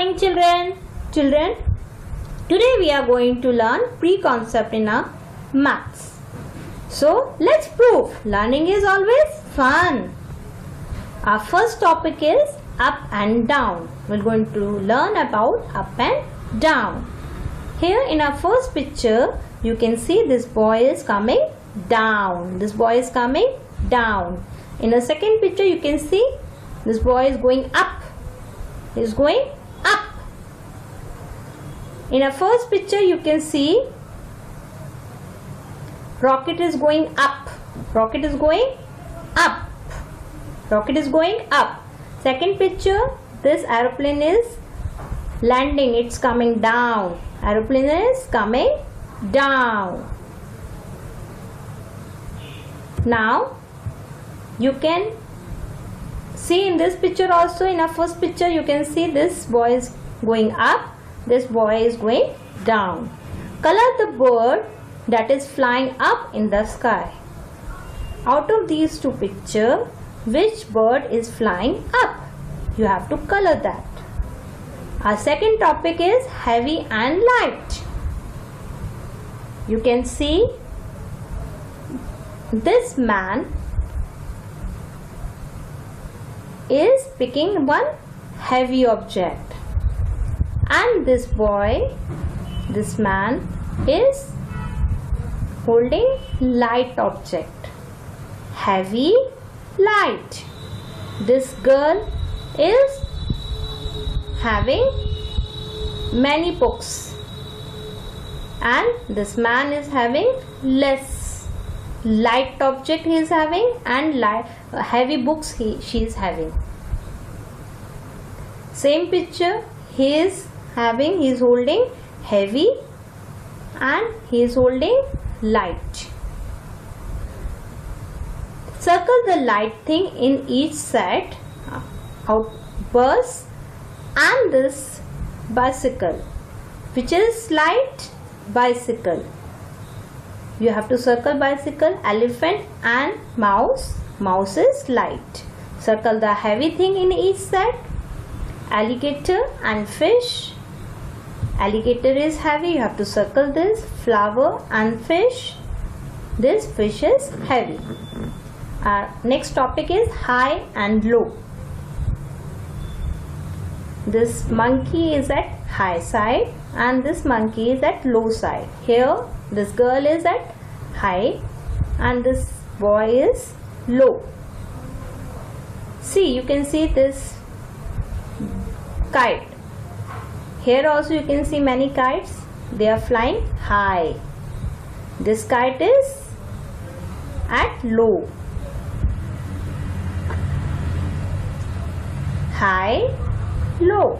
morning children. Children, today we are going to learn pre-concept in our maths. So let's prove learning is always fun. Our first topic is up and down. We're going to learn about up and down. Here in our first picture, you can see this boy is coming down. This boy is coming down. In the second picture, you can see this boy is going up. He is going up. In our first picture, you can see rocket is going up. Rocket is going up. Rocket is going up. Second picture, this aeroplane is landing. It's coming down. Aeroplane is coming down. Now, you can see in this picture also, in our first picture, you can see this boy is going up. This boy is going down. Color the bird that is flying up in the sky. Out of these two pictures, which bird is flying up? You have to color that. Our second topic is heavy and light. You can see this man is picking one heavy object, and this boy, this man is holding light object. Heavy, light. This girl is having many books, and this man is having less light object he is having, and heavy books she is having. Same picture, he is holding heavy and he is holding light. Circle the light thing in each set, bus and this bicycle. Which is light? Bicycle. You have to circle bicycle, elephant and mouse. Mouse is light. Circle the heavy thing in each set. Alligator and fish. Alligator is heavy. You have to circle this. Flower and fish. This fish is heavy. Our next topic is high and low. This monkey is at high side and this monkey is at low side. Here this girl is at high and this boy is low. See, you can see this kite. Here also you can see many kites. They are flying high. This kite is at low. High, low.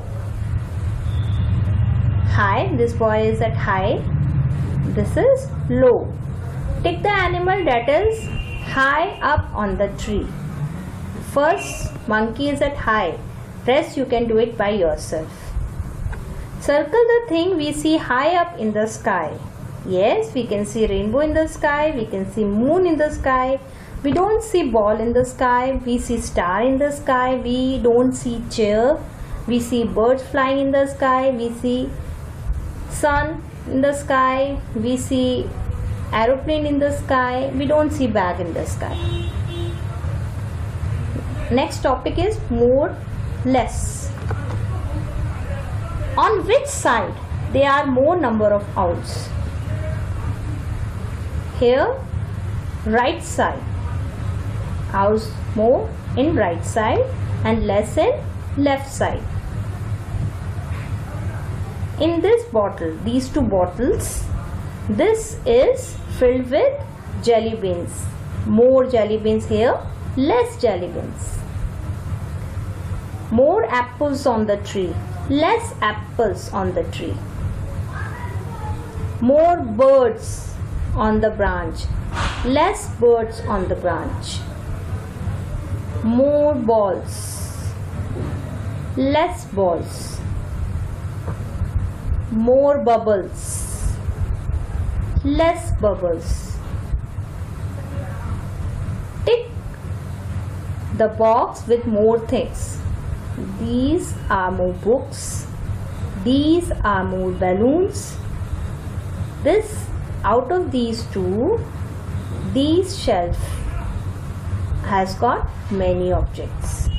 High, this boy is at high. This is low. Take the animal that is high up on the tree. First, monkey is at high. Rest you can do it by yourself. Circle the thing we see high up in the sky. Yes, we can see rainbow in the sky. We can see moon in the sky. We don't see ball in the sky. We see star in the sky. We don't see chair. We see birds flying in the sky. We see sun in the sky. We see aeroplane in the sky. We don't see bag in the sky. Next topic is more, less. On which side there are more number of owls? Here, right side. Owls more in right side and less in left side. In this bottle, these two bottles, this is filled with jelly beans. More jelly beans here, less jelly beans. More apples on the tree, less apples on the tree. More birds on the branch, less birds on the branch. More balls, less balls. More bubbles, less bubbles. Tick the box with more things. These are more books. These are more balloons. This, out of these two, these shelf has got many objects.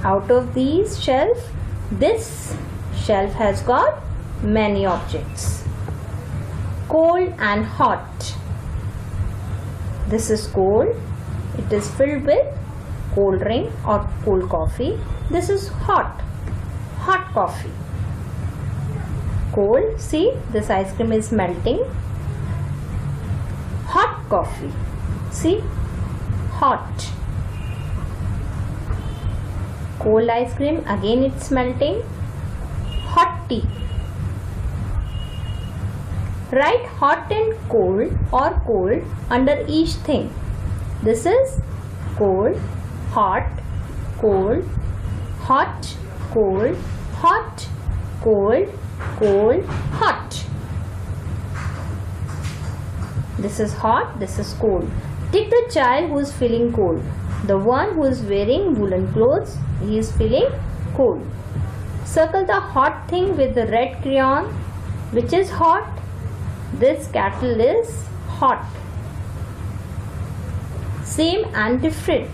Out of these shelf, this shelf has got many objects. Cold and hot. This is cold. It is filled with cold drink or cold coffee. This is hot. Hot coffee. Cold. See, this ice cream is melting. Hot coffee. See, hot. Cold ice cream, again it's melting. Hot tea. Write hot and cold or cold under each thing. This is cold, hot, cold, hot, cold, hot, cold, cold, hot. This is hot, this is cold. Take the child who is feeling cold. The one who is wearing woolen clothes, he is feeling cold. Circle the hot thing with the red crayon. Which is hot? This kettle is hot. Same and different.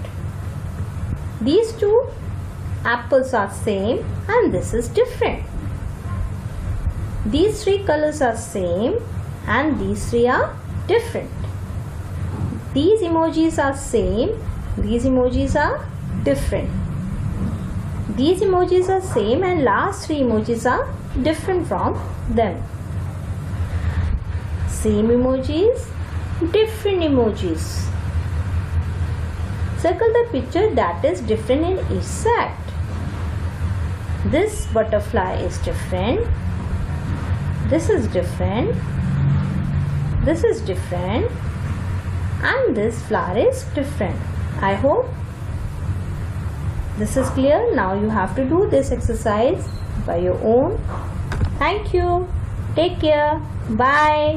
These two apples are same and this is different. These three colors are same and these three are different. These emojis are same, these emojis are different. These emojis are same and last three emojis are different from them. Same emojis, different emojis. Circle the picture that is different in each set. This butterfly is different. This is different. This is different. And this flower is different. I hope this is clear. Now you have to do this exercise by your own. Thank you. Take care. Bye.